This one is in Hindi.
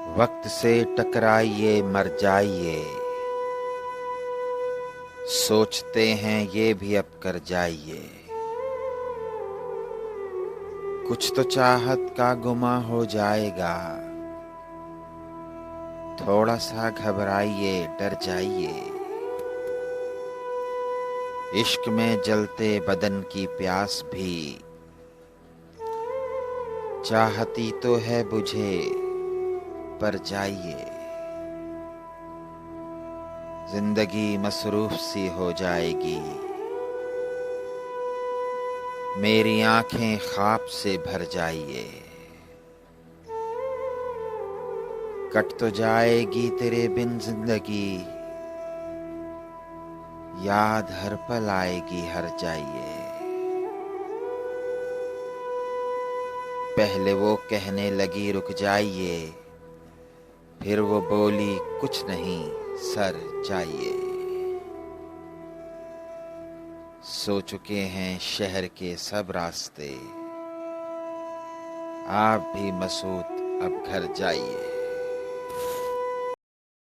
वक्त से टकराइए मर जाइए, सोचते हैं ये भी अब कर जाइए। कुछ तो चाहत का गुमा हो जाएगा, थोड़ा सा घबराइए डर जाइए। इश्क में जलते बदन की प्यास भी चाहती तो है बुझे पर जाइए। जिंदगी मसरूफ सी हो जाएगी, मेरी आंखें ख्वाब से भर जाइए। कट तो जाएगी तेरे बिन जिंदगी, याद हर पल आएगी हर जाइए। पहले वो कहने लगी रुक जाइए, फिर वो बोली कुछ नहीं सर जाइए। सो चुके हैं शहर के सब रास्ते, आप भी मसूद अब घर जाइए।